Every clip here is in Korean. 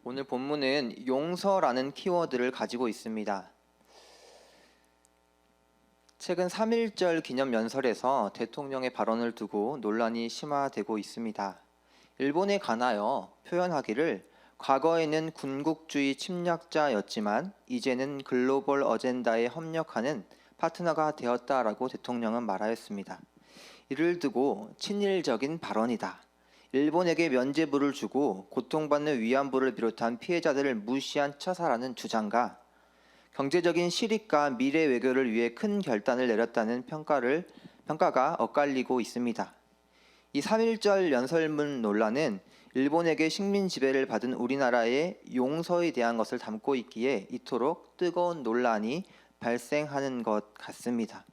오늘 본문은 용서라는 키워드를 가지고 있습니다. 최근 3.1절 기념 연설에서 대통령의 발언을 두고 논란이 심화되고 있습니다. 일본에 관하여 표현하기를 과거에는 군국주의 침략자였지만 이제는 글로벌 어젠다에 협력하는 파트너가 되었다라고 대통령은 말하였습니다. 이를 두고 친일적인 발언이다. 일본에게 면죄부를 주고 고통받는 위안부를 비롯한 피해자들을 무시한 처사라는 주장과 경제적인 실익과 미래 외교를 위해 큰 결단을 내렸다는 평가가 엇갈리고 있습니다. 이 3.1절 연설문 논란은 일본에게 식민 지배를 받은 우리나라의 용서에 대한 것을 담고 있기에 이토록 뜨거운 논란이 발생하는 것 같습니다.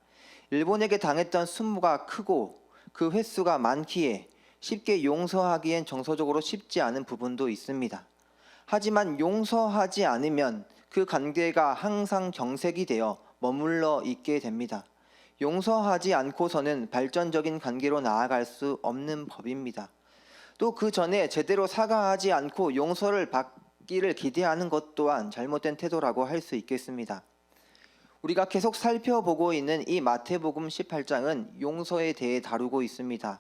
일본에게 당했던 수모가 크고 그 횟수가 많기에 쉽게 용서하기엔 정서적으로 쉽지 않은 부분도 있습니다. 하지만 용서하지 않으면 그 관계가 항상 경색이 되어 머물러 있게 됩니다. 용서하지 않고서는 발전적인 관계로 나아갈 수 없는 법입니다. 또 그 전에 제대로 사과하지 않고 용서를 받기를 기대하는 것 또한 잘못된 태도라고 할 수 있겠습니다. 우리가 계속 살펴보고 있는 이 마태복음 18장은 용서에 대해 다루고 있습니다.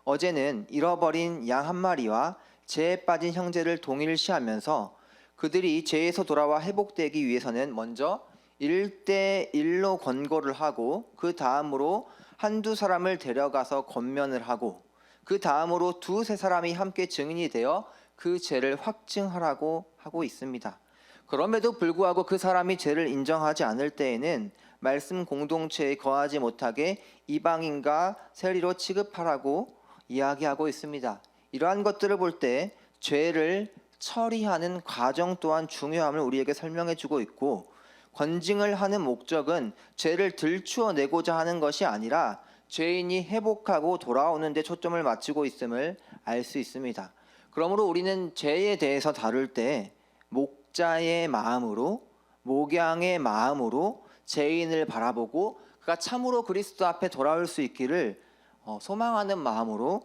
어제는 잃어버린 양 한 마리와 죄에 빠진 형제를 동일시하면서 그들이 죄에서 돌아와 회복되기 위해서는 먼저 1대1로 권고를 하고 그 다음으로 한두 사람을 데려가서 권면을 하고 그 다음으로 두세 사람이 함께 증인이 되어 그 죄를 확증하라고 하고 있습니다. 그럼에도 불구하고 그 사람이 죄를 인정하지 않을 때에는 말씀 공동체에 거하지 못하게 이방인과 세리로 취급하라고 이야기하고 있습니다. 이러한 것들을 볼 때 죄를 처리하는 과정 또한 중요함을 우리에게 설명해 주고 있고 권징을 하는 목적은 죄를 들추어내고자 하는 것이 아니라 죄인이 회복하고 돌아오는 데 초점을 맞추고 있음을 알 수 있습니다. 그러므로 우리는 죄에 대해서 다룰 때 목자의 마음으로 목양의 마음으로 죄인을 바라보고 그가 참으로 그리스도 앞에 돌아올 수 있기를 소망하는 마음으로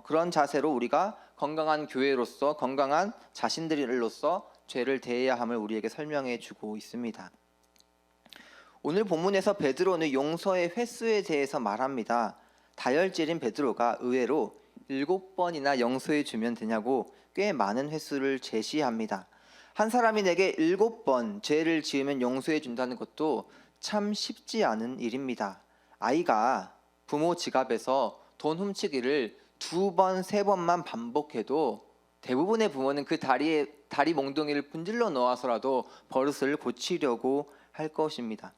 그런 자세로 우리가 건강한 교회로서 건강한 자신들로서 죄를 대해야 함을 우리에게 설명해 주고 있습니다. 오늘 본문에서 베드로는 용서의 횟수에 대해서 말합니다. 다혈질인 베드로가 의외로 7번이나 용서해 주면 되냐고 꽤 많은 횟수를 제시합니다. 한 사람이 내게 7번 죄를 지으면 용서해 준다는 것도 참 쉽지 않은 일입니다. 아이가 부모 지갑에서 돈 훔치기를 2번, 3번만 반복해도 대부분의 부모는 그 다리 몽둥이를 분질러 넣어서라도 버릇을 고치려고 할 것입니다.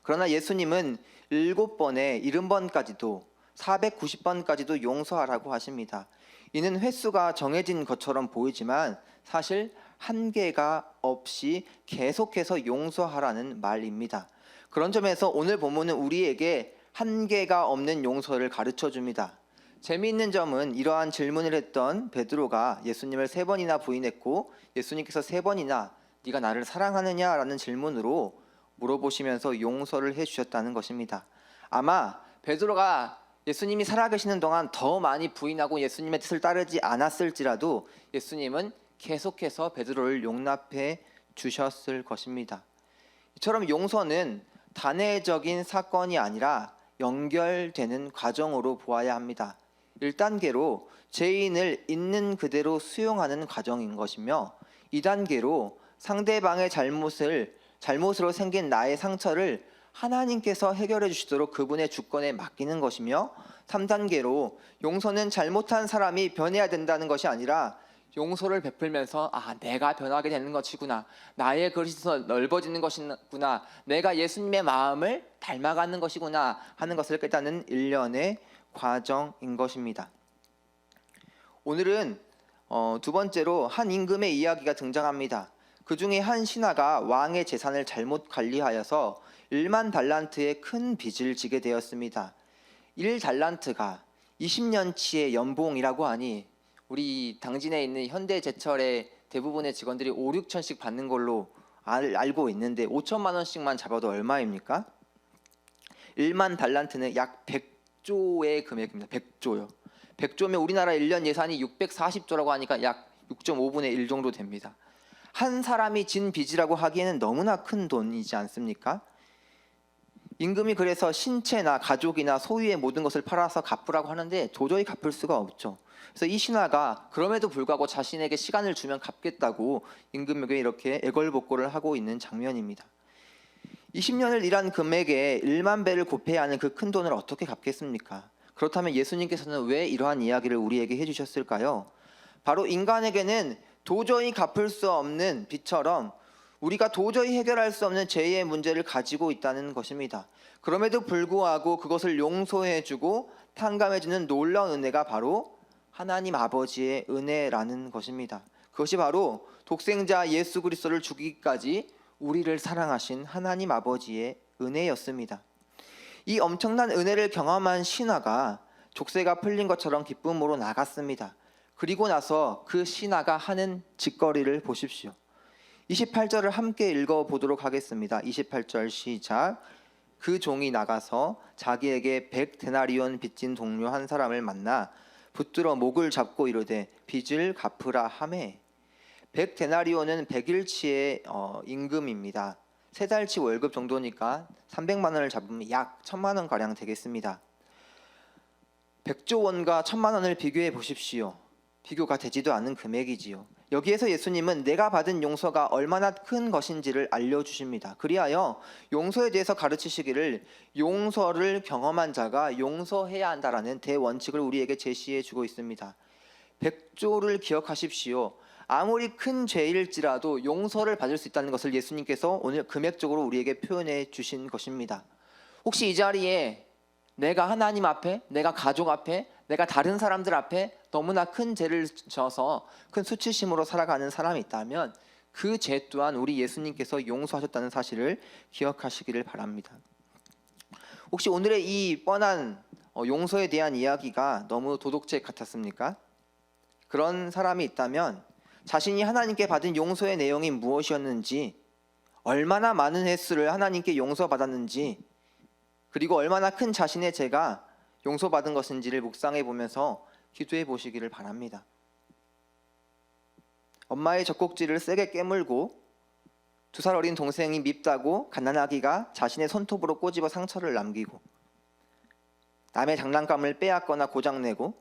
그러나 예수님은 7번에 70번까지도 490번까지도 용서하라고 하십니다. 이는 횟수가 정해진 것처럼 보이지만 사실 한계가 없이 계속해서 용서하라는 말입니다. 그런 점에서 오늘 본문은 우리에게 한계가 없는 용서를 가르쳐 줍니다. 재미있는 점은 이러한 질문을 했던 베드로가 예수님을 3번이나 부인했고 예수님께서 3번이나 네가 나를 사랑하느냐라는 질문으로 물어보시면서 용서를 해주셨다는 것입니다. 아마 베드로가 예수님이 살아계시는 동안 더 많이 부인하고 예수님의 뜻을 따르지 않았을지라도 예수님은 계속해서 베드로를 용납해 주셨을 것입니다. 이처럼 용서는 단회적인 사건이 아니라 연결되는 과정으로 보아야 합니다. 1단계로 죄인을 있는 그대로 수용하는 과정인 것이며 2단계로 상대방의 잘못으로 생긴 나의 상처를 하나님께서 해결해 주시도록 그분의 주권에 맡기는 것이며 3단계로 용서는 잘못한 사람이 변해야 된다는 것이 아니라 용서를 베풀면서 내가 변하게 되는 것이구나, 나의 그릇이 넓어지는 것이구나, 내가 예수님의 마음을 닮아가는 것이구나 하는 것을 깨닫는 일련의 과정인 것입니다. 오늘은 두 번째로 한 임금의 이야기가 등장합니다. 그 중에 한 신하가 왕의 재산을 잘못 관리하여서 1만 달란트의 큰 빚을 지게 되었습니다. 1달란트가 20년치의 연봉이라고 하니 우리 당진에 있는 현대제철의 대부분의 직원들이 5, 6천씩 받는 걸로 알고 있는데 5천만 원씩만 잡아도 얼마입니까? 1만 달란트는 약 100조의 금액입니다. 100조요. 100조면 우리나라 1년 예산이 640조라고 하니까 약 6.5분의 1 정도 됩니다. 한 사람이 진 빚이라고 하기에는 너무나 큰 돈이지 않습니까? 임금이 그래서 신체나 가족이나 소유의 모든 것을 팔아서 갚으라고 하는데 도저히 갚을 수가 없죠. 그래서 이 신하가 그럼에도 불구하고 자신에게 시간을 주면 갚겠다고 임금에게 이렇게 애걸복걸을 하고 있는 장면입니다. 20년을 일한 금액에 1만 배를 곱해야 하는 그 큰 돈을 어떻게 갚겠습니까? 그렇다면 예수님께서는 왜 이러한 이야기를 우리에게 해주셨을까요? 바로 인간에게는 도저히 갚을 수 없는 빚처럼 우리가 도저히 해결할 수 없는 죄의 문제를 가지고 있다는 것입니다. 그럼에도 불구하고 그것을 용서해주고 탕감해주는 놀라운 은혜가 바로 하나님 아버지의 은혜라는 것입니다. 그것이 바로 독생자 예수 그리스도를 주기까지 우리를 사랑하신 하나님 아버지의 은혜였습니다. 이 엄청난 은혜를 경험한 신하가 족쇄가 풀린 것처럼 기쁨으로 나갔습니다. 그리고 나서 그 신하가 하는 짓거리를 보십시오. 28절을 함께 읽어보도록 하겠습니다. 28절 시작. 그 종이 나가서 자기에게 100데나리온 빚진 동료 한 사람을 만나 붙들어 목을 잡고 이르되 빚을 갚으라 하매. 100데나리온은 100일치의 임금입니다. 3달치 월급 정도니까 300만 원을 잡으면 약 1000만 원 가량 되겠습니다. 100조 원과 1000만 원을 비교해 보십시오. 비교가 되지도 않은 금액이지요. 여기에서 예수님은 내가 받은 용서가 얼마나 큰 것인지를 알려주십니다. 그리하여 용서에 대해서 가르치시기를 용서를 경험한 자가 용서해야 한다라는 대원칙을 우리에게 제시해 주고 있습니다. 100조를 기억하십시오. 아무리 큰 죄일지라도 용서를 받을 수 있다는 것을 예수님께서 오늘 금액적으로 우리에게 표현해 주신 것입니다. 혹시 이 자리에 내가 하나님 앞에, 내가 가족 앞에, 내가 다른 사람들 앞에 너무나 큰 죄를 져서 큰 수치심으로 살아가는 사람이 있다면 그 죄 또한 우리 예수님께서 용서하셨다는 사실을 기억하시기를 바랍니다. 혹시 오늘의 이 뻔한 용서에 대한 이야기가 너무 도덕책 같았습니까? 그런 사람이 있다면 자신이 하나님께 받은 용서의 내용이 무엇이었는지, 얼마나 많은 횟수를 하나님께 용서받았는지, 그리고 얼마나 큰 자신의 죄가 용서받은 것인지를 묵상해 보면서 기도해 보시기를 바랍니다. 엄마의 젖꼭지를 세게 깨물고 2살 어린 동생이 밉다고 갓난아기가 자신의 손톱으로 꼬집어 상처를 남기고, 남의 장난감을 빼앗거나 고장내고,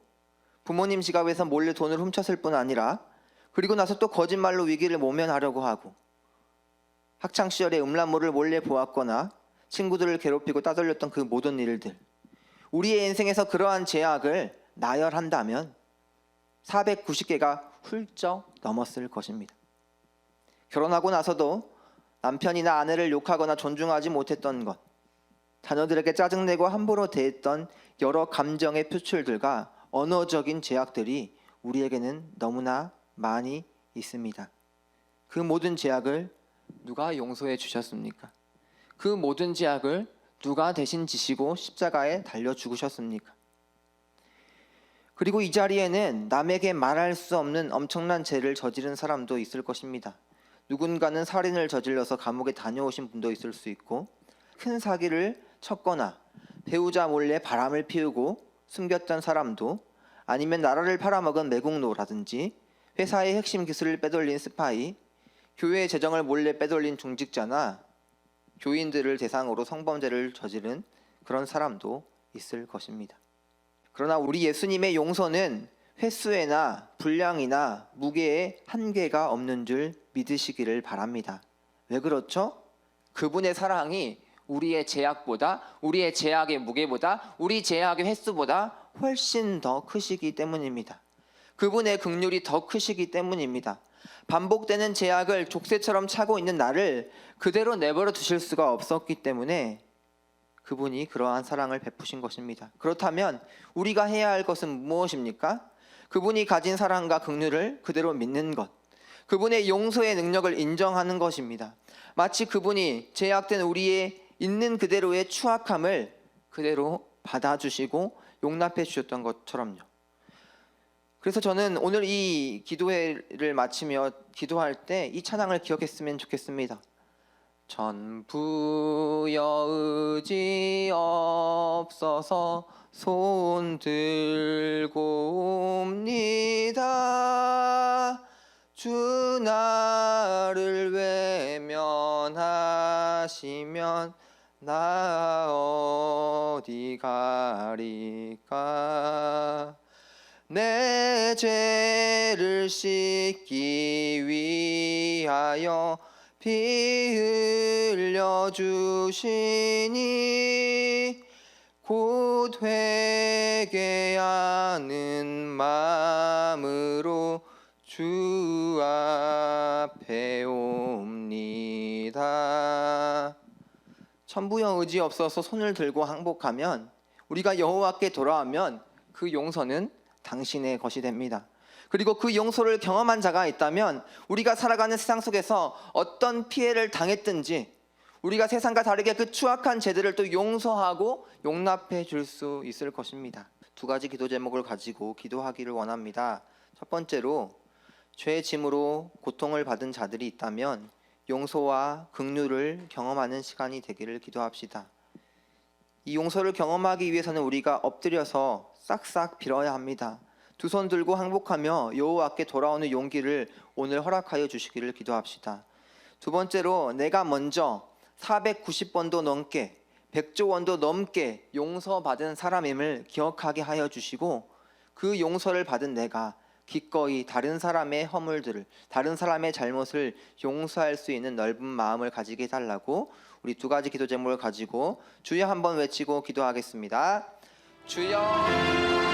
부모님 지갑에서 몰래 돈을 훔쳤을 뿐 아니라 그리고 나서 또 거짓말로 위기를 모면하려고 하고, 학창시절에 음란물을 몰래 보았거나 친구들을 괴롭히고 따돌렸던 그 모든 일들, 우리의 인생에서 그러한 죄악을 나열한다면 490개가 훌쩍 넘었을 것입니다. 결혼하고 나서도 남편이나 아내를 욕하거나 존중하지 못했던 것, 자녀들에게 짜증내고 함부로 대했던 여러 감정의 표출들과 언어적인 죄악들이 우리에게는 너무나 많이 있습니다. 그 모든 죄악을 누가 용서해 주셨습니까? 그 모든 죄악을 누가 대신 지시고 십자가에 달려 죽으셨습니까? 그리고 이 자리에는 남에게 말할 수 없는 엄청난 죄를 저지른 사람도 있을 것입니다. 누군가는 살인을 저질러서 감옥에 다녀오신 분도 있을 수 있고, 큰 사기를 쳤거나 배우자 몰래 바람을 피우고 숨겼던 사람도, 아니면 나라를 팔아먹은 매국노라든지 회사의 핵심 기술을 빼돌린 스파이, 교회의 재정을 몰래 빼돌린 중직자나 교인들을 대상으로 성범죄를 저지른 그런 사람도 있을 것입니다. 그러나 우리 예수님의 용서는 횟수에나 분량이나 무게에 한계가 없는 줄 믿으시기를 바랍니다. 왜 그렇죠? 그분의 사랑이 우리의 죄악보다, 우리의 죄악의 무게보다, 우리 죄악의 횟수보다 훨씬 더 크시기 때문입니다. 그분의 긍휼이 더 크시기 때문입니다. 반복되는 죄악을 족쇄처럼 차고 있는 나를 그대로 내버려 두실 수가 없었기 때문에 그분이 그러한 사랑을 베푸신 것입니다. 그렇다면 우리가 해야 할 것은 무엇입니까? 그분이 가진 사랑과 긍휼을 그대로 믿는 것, 그분의 용서의 능력을 인정하는 것입니다. 마치 그분이 죄악된 우리의 있는 그대로의 추악함을 그대로 받아주시고 용납해 주셨던 것처럼요. 그래서 저는 오늘 이 기도회를 마치며 기도할 때 이 찬양을 기억했으면 좋겠습니다. 전부여 의지 없어서 손 들고 옵니다. 주 나를 외면하시면 나 어디 가리까. 내 죄를 씻기 위하여 피 흘려 주시니 곧 회개하는 마음으로 주 앞에 옵니다. 천부형 의지 없어서 손을 들고 항복하면, 우리가 여호와께 돌아오면 그 용서는 당신의 것이 됩니다. 그리고 그 용서를 경험한 자가 있다면 우리가 살아가는 세상 속에서 어떤 피해를 당했든지 우리가 세상과 다르게 그 추악한 죄들을 또 용서하고 용납해 줄 수 있을 것입니다. 두 가지 기도 제목을 가지고 기도하기를 원합니다. 첫 번째로, 죄의 짐으로 고통을 받은 자들이 있다면 용서와 긍휼을 경험하는 시간이 되기를 기도합시다. 이 용서를 경험하기 위해서는 우리가 엎드려서 싹싹 빌어야 합니다. 두 손 들고 항복하며 여호와께 돌아오는 용기를 오늘 허락하여 주시기를 기도합시다. 두 번째로, 내가 먼저 490번도 넘게 100조 원도 넘게 용서받은 사람임을 기억하게 하여 주시고, 그 용서를 받은 내가 기꺼이 다른 사람의 허물들을, 다른 사람의 잘못을 용서할 수 있는 넓은 마음을 가지게 해달라고 우리 두 가지 기도 제목을 가지고 주여 한번 외치고 기도하겠습니다. 주여